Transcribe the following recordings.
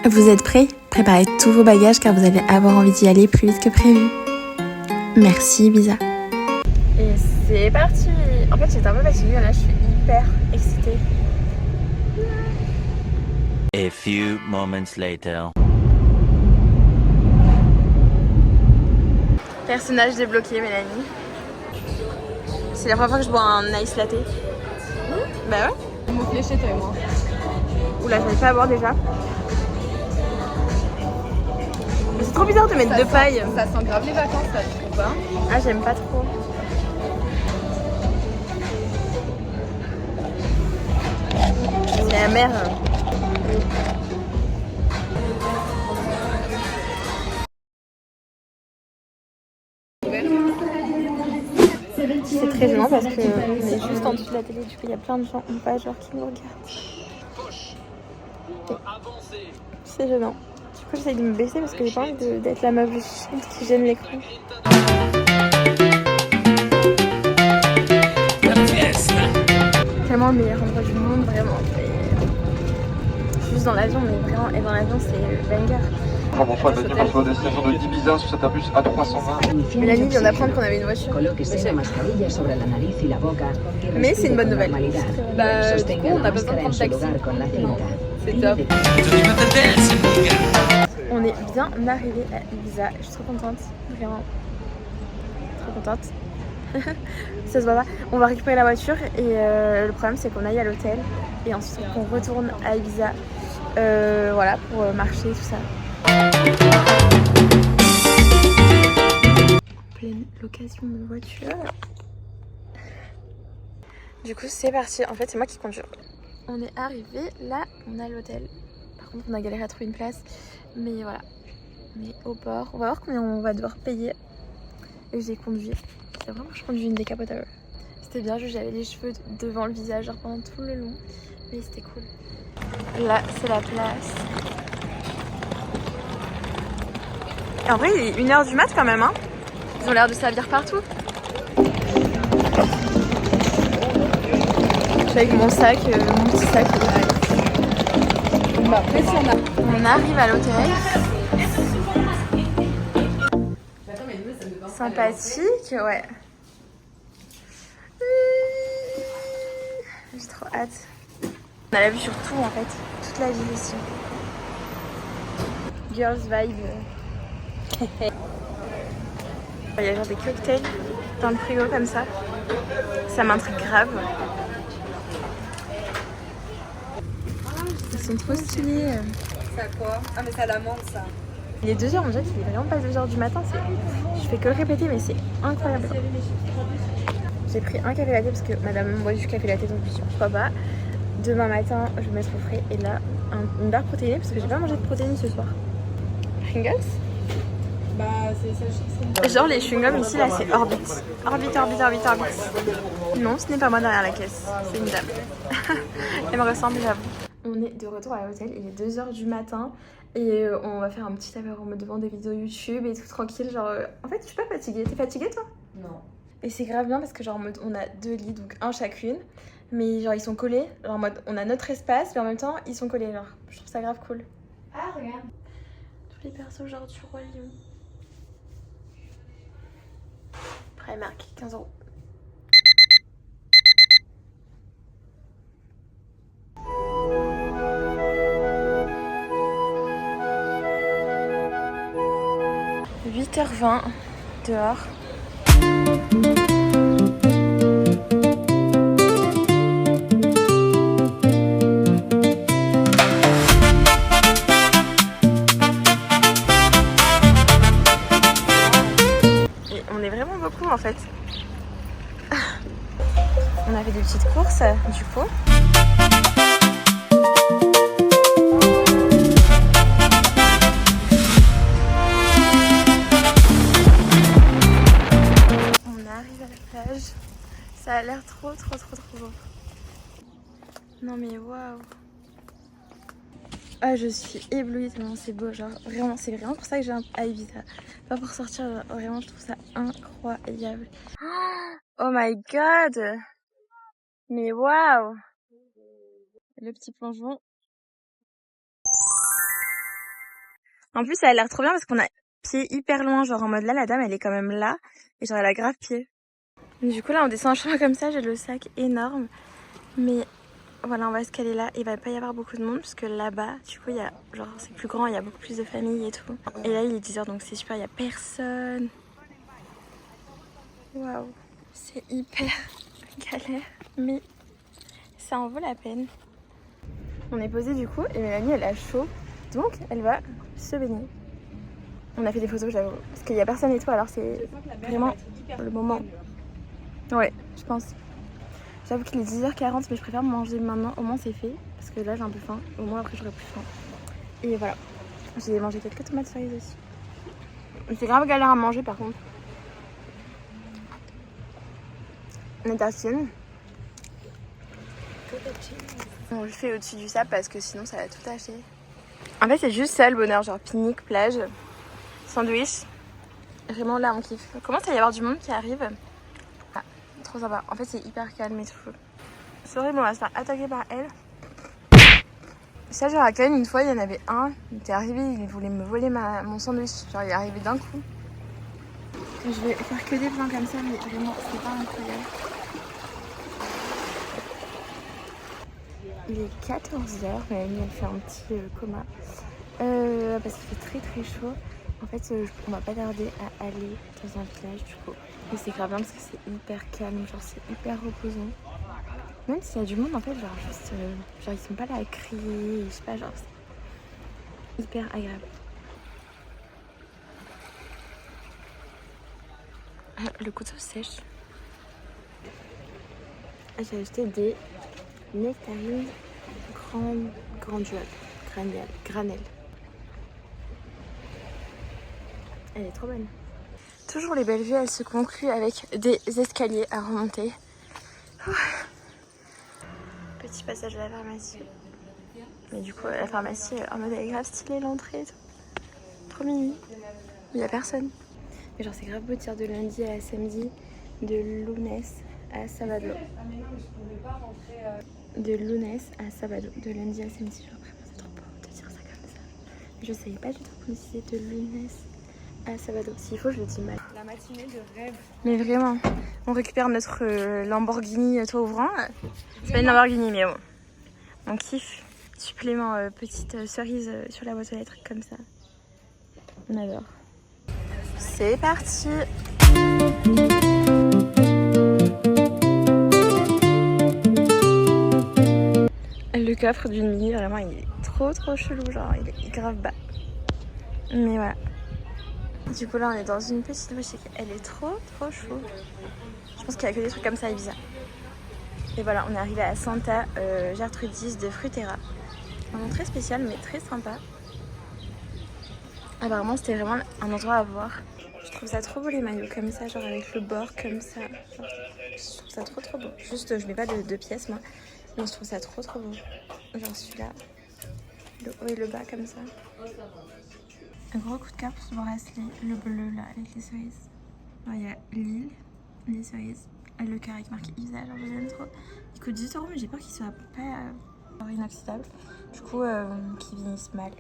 Vous êtes prêts? Préparez tous vos bagages car vous allez avoir envie d'y aller plus vite que prévu. Merci Ibiza. Et c'est parti. En fait j'étais un peu fatiguée, là je suis hyper excitée. A few moments later. Personnage débloqué, Mélanie. C'est la première fois que je bois un ice latte. Bah ouais. On me fléchait toi et moi. Oula, je n'arrive pas à boire déjà. Mais c'est trop bizarre de mettre deux pailles. Ça sent grave les vacances là, tu trouves pas? Ah, j'aime pas trop. C'est amer. C'est très gênant parce que on est juste en dessous de la télé, du coup il y a plein de gens en bas genre qui nous regardent. C'est gênant. Du coup j'essaie de me baisser parce que j'ai pas envie d'être la meuf chiante qui gêne l'écran. Tellement le meilleur endroit du monde, vraiment. Juste dans l'avion, mais vraiment, et dans l'avion c'est banger. Bonsoir, bienvenue par la destination de d'Ibiza sur cet Airbus A320. Mélanie vient d'apprendre qu'on avait une voiture. Mais c'est une bonne nouvelle. Bah, du coup, on a besoin de prendre taxi. C'est top. On est bien arrivé à Ibiza. Je suis trop contente, vraiment. Trop contente. Ça se voit pas. On va récupérer la voiture et le problème c'est qu'on aille à l'hôtel et ensuite on retourne à Ibiza. Voilà, pour marcher, tout ça. Pleine location de voiture. Du coup c'est parti, en fait c'est moi qui conduis. On est arrivé, là on a l'hôtel. Par contre on a galéré à trouver une place. Mais voilà, on est au bord. On va voir combien on va devoir payer. Et j'ai conduit. C'est vraiment que je conduis une décapotable. C'était bien, j'avais les cheveux devant le visage genre pendant tout le long. Mais c'était cool. Là c'est la place. Et en vrai il est 1h du mat quand même hein. Ils ont l'air de servir partout. Je suis avec mon sac, mon petit sac. Bah, après, si On arrive à l'hôtel. Sympathique, ouais. J'ai trop hâte. On a la vue sur tout en fait, toute la ville ici. Girls vibe. Il y a genre des cocktails dans le frigo comme ça. Ça m'intrigue grave. Ils sont trop stylés. c'est à quoi? Ah, mais c'est à l'amande ça. Il est 2h, on dirait qu'il est vraiment pas 2h du matin. Je fais que le répéter, mais c'est incroyable. J'ai pris un café latte parce que madame boit du café latte, donc je me suis dit pourquoi pas. Demain matin, je vais mettre au frais. Et là, une barre protéinée parce que j'ai pas mangé de protéines ce soir. Pringles? Bah, c'est ça. Genre les chewing-gums ici, là c'est Orbit. Orbit. Non, ce n'est pas moi derrière la caisse, c'est une dame. Elle me ressemble, j'avoue. On est de retour à l'hôtel, il est 2h du matin. Et on va faire un petit apéro devant des vidéos YouTube et tout tranquille. Genre, en fait, je suis pas fatiguée. T'es fatiguée toi? Non. Et c'est grave bien parce que genre en mode on a 2 lits, donc un chacune. Mais genre ils sont collés, genre en mode on a notre espace, mais en même temps ils sont collés. Genre, je trouve ça grave cool. Ah, regarde. Tous les persos genre du Roi Lion. Primark, 15 €. « 8h20 dehors. Et on est vraiment beaucoup en fait. On a fait des petites courses du coup. Ça a l'air trop beau. Non mais waouh. Ah je suis éblouie tellement c'est beau, genre vraiment c'est vraiment pour ça que j'ai à Ibiza. Pas pour sortir, vraiment je trouve ça incroyable. Oh my god. Mais waouh. Le petit plongeon. En plus, ça a l'air trop bien parce qu'on a pied hyper loin, genre en mode là, la dame, elle est quand même là. Et genre, elle a grave pied. Du coup, là, on descend un chemin comme ça, j'ai le sac énorme. Mais voilà, on va se caler là. Il va pas y avoir beaucoup de monde parce que là-bas, du coup, il y a, genre, c'est plus grand, il y a beaucoup plus de familles et tout. Et là, il est 10h, donc c'est super, il y a personne. Waouh, c'est hyper galère, mais ça en vaut la peine. On est posé du coup, et Mélanie, elle a chaud, donc elle va se baigner. On a fait des photos, j'avoue, parce qu'il y a personne et tout, alors c'est vraiment le moment. Ouais, je pense. J'avoue qu'il est 10h40, mais je préfère manger maintenant, au moins c'est fait, parce que là j'ai un peu faim, au moins après j'aurai plus faim. Et voilà, j'ai mangé quelques tomates cerises aussi. C'est grave galère à manger par contre. Natation. On le fait au-dessus du sable parce que sinon ça va tout tâcher. En fait c'est juste ça le bonheur, genre pique-nique, plage, sandwich. Vraiment là on kiffe. Il commence à y avoir du monde qui arrive. Ah, trop sympa. En fait c'est hyper calme et tout. C'est horrible, on va se faire attaquer par elle. Ça genre à Cannes une fois il y en avait un, il était arrivé, il voulait me voler mon sandwich. Genre il est arrivé d'un coup. Je vais faire que des plans comme ça mais vraiment c'est pas incroyable. Il est 14h, mais elle fait un petit coma parce qu'il fait très très chaud. En fait, on va pas tarder à aller dans un village du coup. Et c'est grave bien parce que c'est hyper calme, genre c'est hyper reposant. Même s'il y a du monde, en fait, genre juste, genre ils sont pas là à crier, je sais pas, genre c'est hyper agréable. Le couteau sèche. J'ai acheté des nectarines granelle. Elle est trop bonne. Toujours les belles vues, elles se concluent avec des escaliers à remonter. Petit passage à la pharmacie. Mais du coup, la pharmacie, en mode elle est grave stylée l'entrée et tout. Trop mimi. Il n'y a personne. Mais genre c'est grave beau de dire de lundi à samedi, de lunes à sabado. De lunes à sabado, de lundi à samedi, genre vraiment c'est trop beau de dire ça comme ça. Je savais pas du tout prononcer de lunes à sabado. S'il faut, je le dis mal. La matinée de rêve. Mais vraiment, on récupère notre Lamborghini toit ouvrant. C'est pas une Lamborghini, mais bon. On kiffe. Supplément petite cerise sur la boîte aux lettres comme ça. On adore. C'est parti. Le coffre d'une mini, vraiment, il est trop chelou, genre il est grave bas. Mais voilà. Du coup là, on est dans une petite boutique. Elle est trop chou. Je pense qu'il y a que des trucs comme ça à Ibiza. Et voilà, on est arrivé à Santa Gertrudis de Fruterra. Un nom très spécial, mais très sympa. Apparemment, c'était vraiment un endroit à voir. Je trouve ça trop beau les maillots comme ça, genre avec le bord comme ça. Genre, je trouve ça trop beau. Juste, je mets pas de pièces moi. Mais je trouve ça trop beau. Genre celui-là, le haut et le bas comme ça. Un gros coup de cœur pour ce bracelet, le bleu là avec les cerises. Il y a l'île, les cerises, le cœur avec marqué Ibiza, genre je l'aime trop. Il coûte 18 €, mais j'ai peur qu'il soit pas inoxydable. Du coup, qu'il vieillisse mal.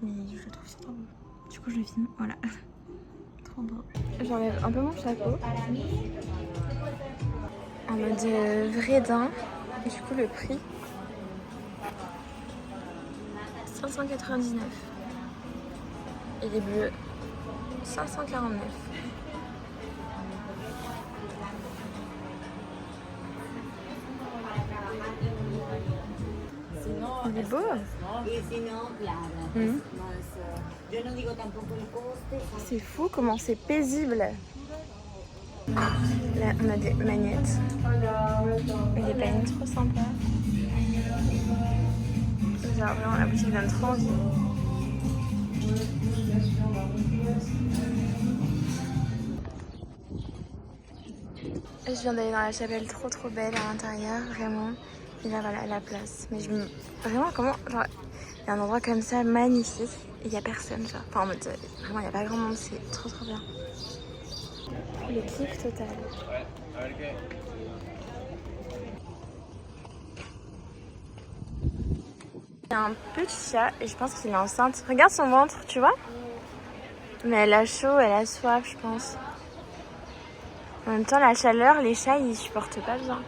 Mais je trouve ça trop beau. Du coup, je le filme, voilà. Trop beau. J'enlève un peu mon chapeau. En mode vrai daim. Du coup, le prix 599. Et les bleus 549. Il est beau. C'est fou comment c'est paisible. Là on a des magnettes et des peignes trop sympas. Genre vraiment la boutique donne trop envie. Je viens d'aller dans la chapelle trop belle à l'intérieur, vraiment. Et là voilà la place. Mais vraiment comment, genre, il y a un endroit comme ça magnifique et il n'y a personne, genre. Enfin en mode, vraiment il n'y a pas grand monde, c'est trop bien. Le kiff total. Il y a un petit chat et je pense qu'il est enceinte. Regarde son ventre, tu vois? Mais elle a chaud, elle a soif, je pense. En même temps, la chaleur, les chats, ils supportent pas bien.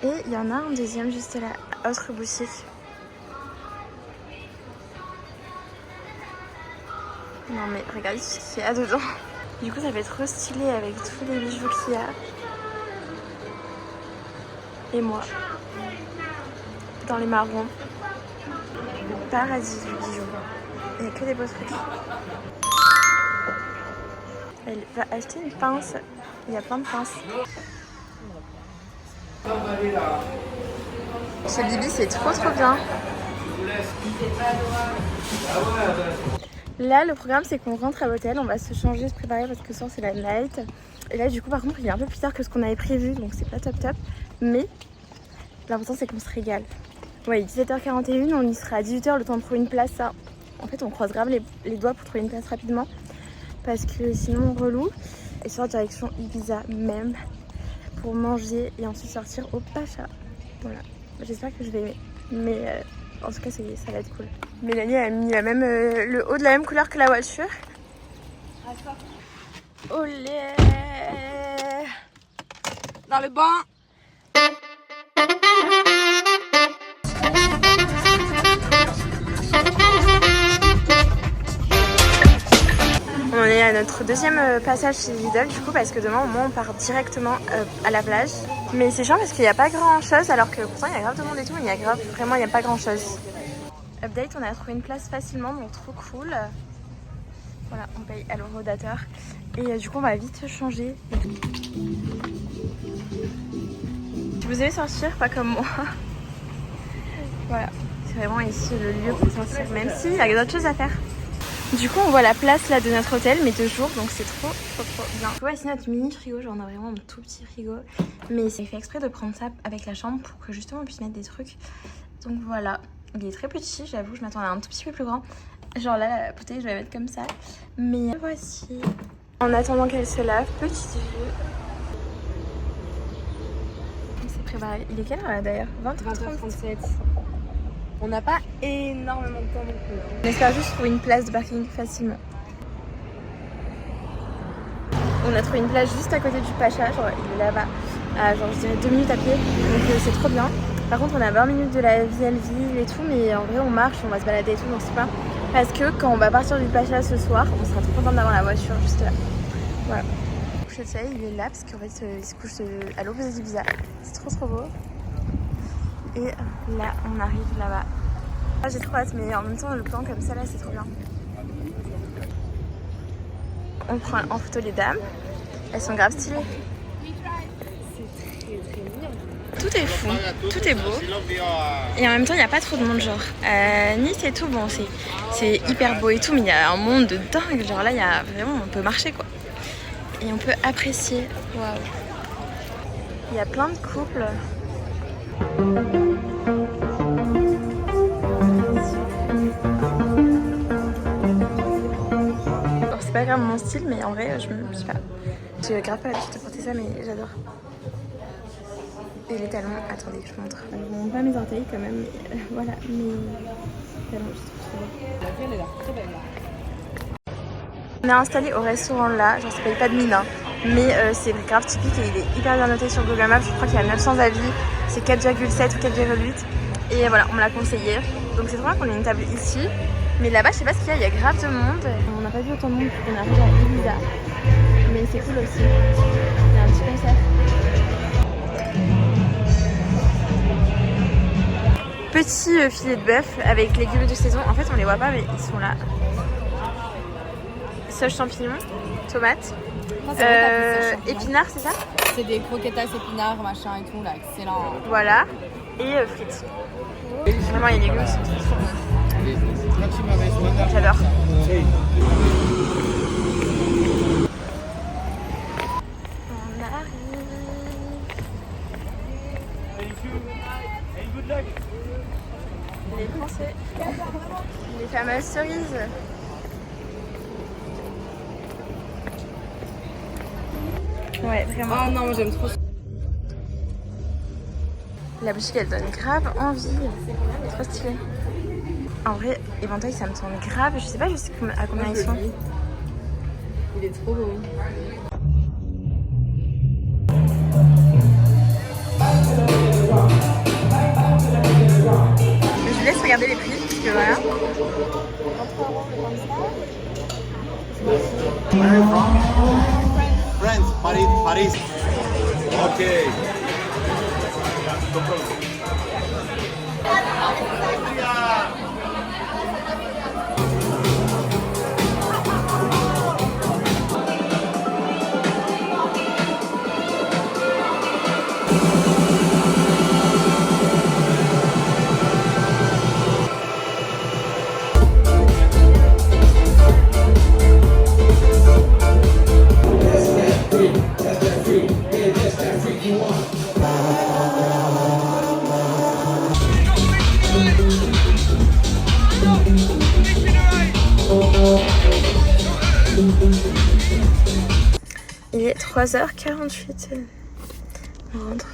Et il y en a un deuxième juste là, autre boutique. Non mais regardez tout ce qu'il y a dedans. Du coup, ça fait trop stylé avec tous les bijoux qu'il y a. Et moi, dans les marrons. Le paradis du bijou. Il n'y a que des beaux trucs. Elle va acheter une pince. Il y a plein de pinces. Chez Bibi, c'est trop bien. Là, le programme, c'est qu'on rentre à l'hôtel. On va se changer, se préparer parce que ce soir, c'est la night. Et là, du coup, par contre, il est un peu plus tard que ce qu'on avait prévu. Donc, c'est pas top. Mais l'important, c'est qu'on se régale. Ouais, 17h41, on y sera à 18h, le temps de trouver une place. Ça. En fait, on croise grave les doigts pour trouver une place rapidement. Parce que sinon, on relou. Et sur direction Ibiza même. Pour manger et ensuite sortir au Pacha. Voilà. J'espère que je vais aimer. Mais en tout cas, ça va être cool. Mélanie a mis le haut de la même couleur que la voiture. Olé! Dans le banc! On est à notre deuxième passage chez Lidl du coup parce que demain au moins on part directement à la plage. Mais c'est chiant parce qu'il n'y a pas grand chose alors que pourtant il y a grave de monde et tout mais il n'y a pas grand chose. Update, on a trouvé une place facilement donc trop cool. Voilà, on paye à l'horodateur et du coup on va vite se changer. Si vous aimez sortir, pas comme moi. Voilà, c'est vraiment ici le lieu pour sortir même s'il y a d'autres choses à faire. Du coup on voit la place là de notre hôtel mais 2 jours donc c'est trop bien. On voit ici notre mini frigo, genre on a vraiment un tout petit frigo. Mais c'est fait exprès de prendre ça avec la chambre pour que justement on puisse mettre des trucs. Donc voilà, il est très petit, j'avoue, je m'attendais à un tout petit peu plus grand. Genre là la bouteille je vais la mettre comme ça. Mais voici. En attendant qu'elle se lave, petite vue. On s'est préparé. Il est quelle heure là d'ailleurs? 20h37. On n'a pas énormément de temps non plus. On espère juste trouver une place de parking facilement. On a trouvé une place juste à côté du Pacha, genre il est là-bas, à genre je dirais 2 minutes à pied, donc c'est trop bien. Par contre on a 20 minutes de la vieille ville et tout, mais en vrai on marche, on va se balader et tout, donc c'est pas. Parce que quand on va partir du Pacha ce soir, on sera trop content d'avoir la voiture juste là. Voilà. Le coucher de soleil il est là parce qu'en fait il se couche à l'opposé d'Ibiza. C'est trop beau. Et là on arrive là-bas. Ah, j'ai trop hâte mais en même temps le plan comme ça là c'est trop bien. On prend en photo les dames. Elles sont grave stylées. C'est très mignon. Tout est fou, tout est beau. Et en même temps il n'y a pas trop de monde genre. Nice et tout, bon c'est hyper beau et tout mais il y a un monde de dingue. Genre là il y a vraiment, on peut marcher quoi. Et on peut apprécier. Waouh. Il y a plein de couples. Alors c'est pas grave mon style mais en vrai je sais pas. J'ai grave pas l'habitude de porter ça mais j'adore. Et les talons, attendez je vous montre. Je vous montre pas mes orteils quand même mais voilà mes talons je trouve trop beau. La vielle elle est très belle là. On est installé au restaurant là, genre ça paye pas de mine hein. Mais c'est grave typique et il est hyper bien noté sur Google Maps, je crois qu'il y a 900 avis, c'est 4,7 ou 4,8 et voilà on me l'a conseillé. Donc c'est trop bien qu'on ait une table ici, mais là-bas je sais pas ce qu'il y a, il y a grave de monde. On n'a pas vu autant de monde qu'on arrive à Ibiza, mais c'est cool aussi, il y a un petit concert. Petit filet de bœuf avec légumes de saison, en fait on les voit pas mais ils sont là. Sauce champignons, tomates. Épinards, c'est ça? C'est des croquetas épinards, machin et tout, là, excellent. Voilà, et frites. Vraiment, les légumes sont trop bons. J'adore. On arrive. Les Français. Les fameuses cerises. Ouais, vraiment. Ah non, moi j'aime trop. La boutique elle donne grave envie. C'est trop stylé. En vrai, éventail ça me tente grave. Je sais pas juste à combien ils sont. Il est trop beau. Je vous laisse regarder les prix, parce que voilà. France, Paris. Okay. Il est 3h48. On rentre.